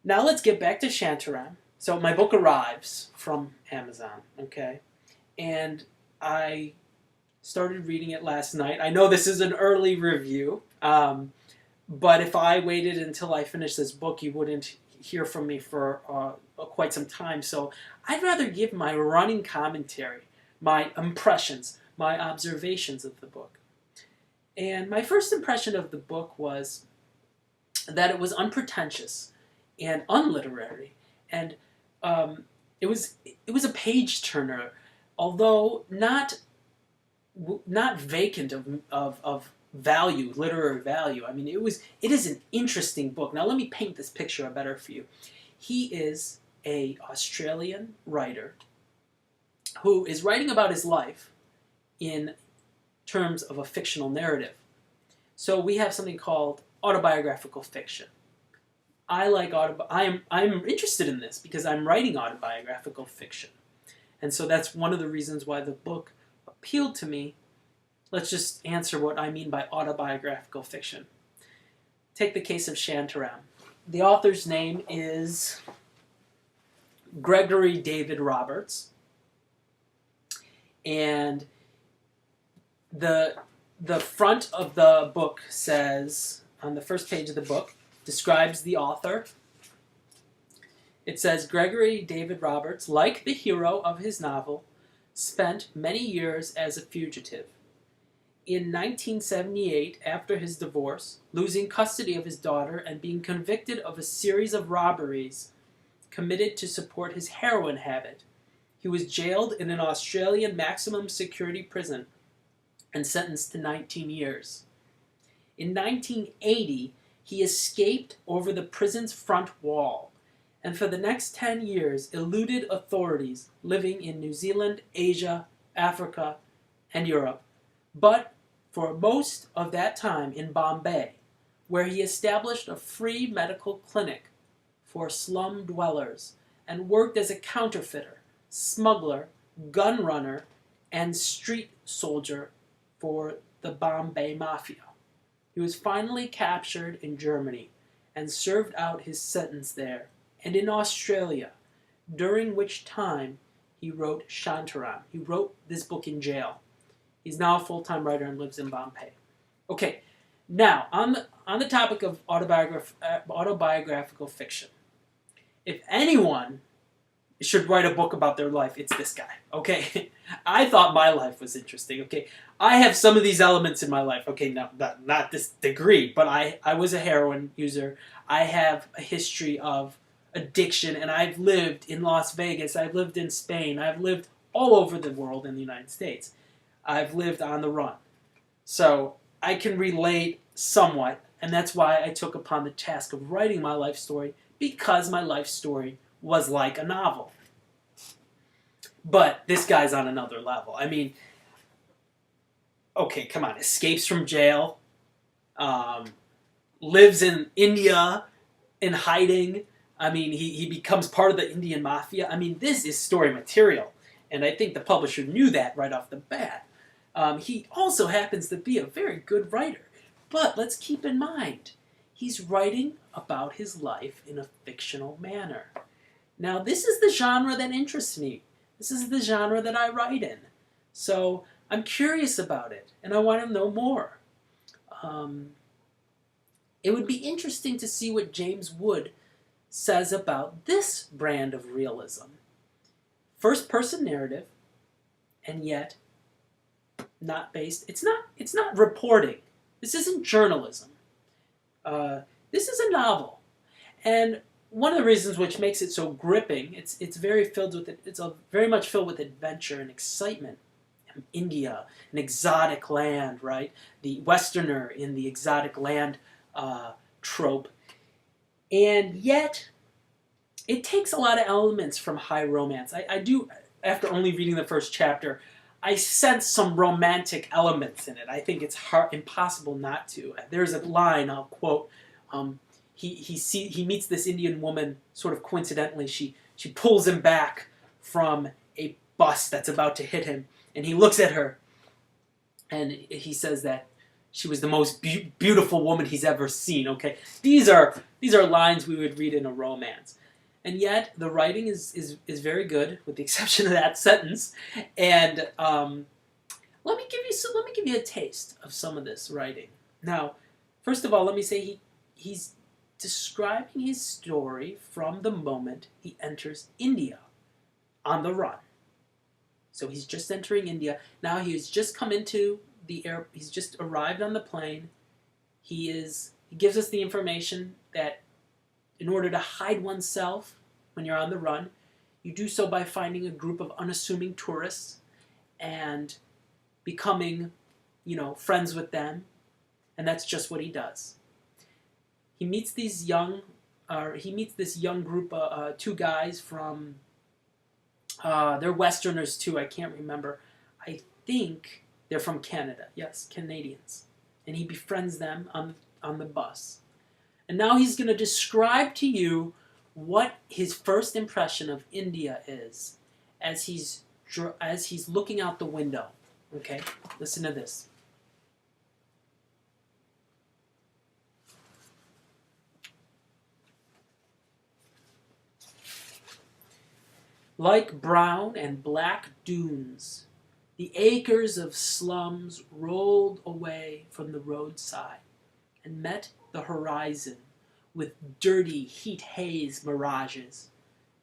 Now let's get back to Shantaram. So my book arrives from Amazon, okay? And I started reading it last night. I know this is an early review, but if I waited until I finished this book, you wouldn't hear from me for quite some time. So I'd rather give my running commentary, my impressions, my observations of the book. And my first impression of the book was that it was unpretentious and unliterary, and it was a page turner, although not vacant of value, literary value. I mean, it is an interesting book. Now let me paint this picture better for you. He is a Australian writer who is writing about his life in terms of a fictional narrative. So we have something called autobiographical fiction. I'm interested in this because I'm writing autobiographical fiction. And so that's one of the reasons why the book appealed to me. Let's just answer what I mean by autobiographical fiction. Take the case of Shantaram. The author's name is Gregory David Roberts. And the front of the book says, on the first page of the book, describes the author. It says, Gregory David Roberts, like the hero of his novel, spent many years as a fugitive. In 1978, after his divorce, losing custody of his daughter and being convicted of a series of robberies committed to support his heroin habit, he was jailed in an Australian maximum security prison and sentenced to 19 years. In 1980, he escaped over the prison's front wall, and for the next 10 years eluded authorities living in New Zealand, Asia, Africa, and Europe, but for most of that time in Bombay, where he established a free medical clinic for slum dwellers and worked as a counterfeiter, smuggler, gun runner, and street soldier for the Bombay Mafia. He was finally captured in Germany and served out his sentence there and in Australia, during which time he wrote Shantaram. He wrote this book in jail. He's now a full-time writer and lives in Bombay. Okay, now on the topic of autobiographical fiction, if anyone should write a book about their life, it's this guy. Okay, I thought my life was interesting. Okay, I have some of these elements in my life. Okay, now not this degree, but I was a heroin user. I have a history of addiction, and I've lived in Las Vegas. I've lived in Spain. I've lived all over the world in the United States. I've lived on the run. So I can relate somewhat, and that's why I took upon the task of writing my life story, because my life story was like a novel. But this guy's on another level. I mean, okay, come on. Escapes from jail. Lives in India in hiding. I mean, he becomes part of the Indian mafia. I mean, this is story material. And I think the publisher knew that right off the bat. He also happens to be a very good writer. But let's keep in mind, he's writing about his life in a fictional manner. Now, this is the genre that interests me. This is the genre that I write in. So I'm curious about it, and I want to know more. It would be interesting to see what James Wood says about this brand of realism. First-person narrative, and yet not based. It's not reporting. This isn't journalism. This is a novel, and one of the reasons which makes it so gripping, it's very very much filled with adventure and excitement. India, an exotic land, right? The Westerner in the exotic land trope, and yet it takes a lot of elements from high romance. I do, after only reading the first chapter, I sense some romantic elements in it. I think it's impossible not to. There's a line I'll quote. He meets this Indian woman sort of coincidentally. She pulls him back from a bus that's about to hit him, and he looks at her, and he says that she was the most beautiful woman he's ever seen. Okay, these are lines we would read in a romance, and yet the writing is very good, with the exception of that sentence. And let me give you a taste of some of this writing. Now, first of all, let me say he's describing his story from the moment he enters India on the run. So he's just entering India. Now he's just come into the air. He's just arrived on the plane. He gives us the information that in order to hide oneself when you're on the run, you do so by finding a group of unassuming tourists and becoming, friends with them. And that's just what he does. He meets this young group, two guys from, they're Westerners too, I can't remember. I think they're from Canada. Yes, Canadians. And he befriends them on the bus. And now he's going to describe to you what his first impression of India is as he's looking out the window. Okay, listen to this. Like brown and black dunes, the acres of slums rolled away from the roadside and met the horizon with dirty heat haze mirages.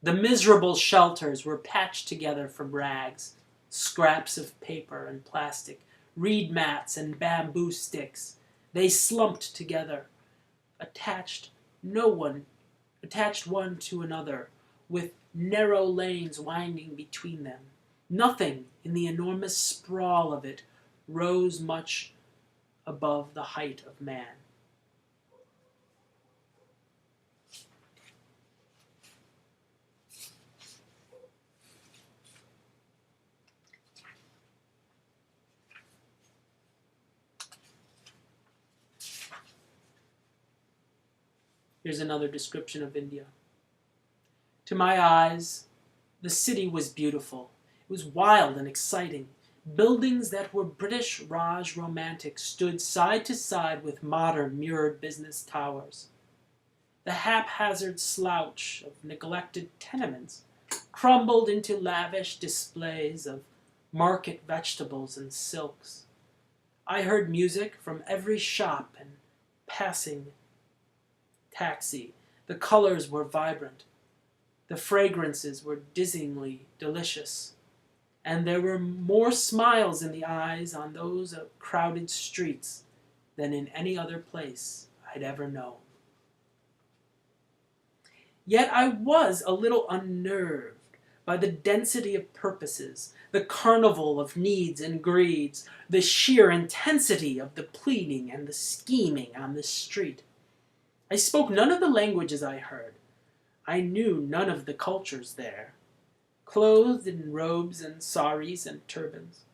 The miserable shelters were patched together from rags, scraps of paper and plastic, reed mats and bamboo sticks. They slumped together, attached one to another, with narrow lanes winding between them. Nothing in the enormous sprawl of it rose much above the height of man. Here's another description of India. To my eyes, the city was beautiful. It was wild and exciting. Buildings that were British Raj romantic stood side to side with modern mirrored business towers. The haphazard slouch of neglected tenements crumbled into lavish displays of market vegetables and silks. I heard music from every shop and passing taxi. The colors were vibrant. The fragrances were dizzyingly delicious. And there were more smiles in the eyes on those crowded streets than in any other place I'd ever known. Yet I was a little unnerved by the density of purposes, the carnival of needs and greeds, the sheer intensity of the pleading and the scheming on the street. I spoke none of the languages I heard. I knew none of the cultures there. Clothed in robes and saris and turbans,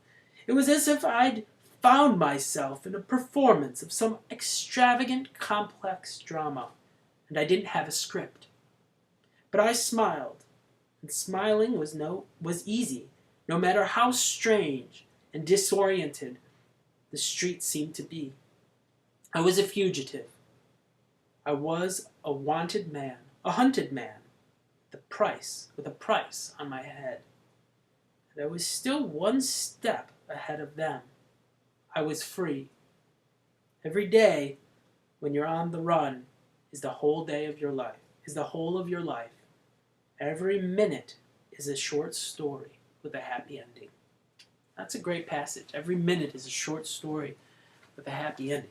it was as if I'd found myself in a performance of some extravagant, complex drama, and I didn't have a script. But I smiled, and smiling was easy, no matter how strange and disoriented the street seemed to be. I was a fugitive. I was a wanted man, a hunted man, with a price on my head. And I was still one step ahead of them. I was free. Every day, when you're on the run, is the whole day of your life, is the whole of your life. Every minute is a short story with a happy ending. That's a great passage. Every minute is a short story with a happy ending.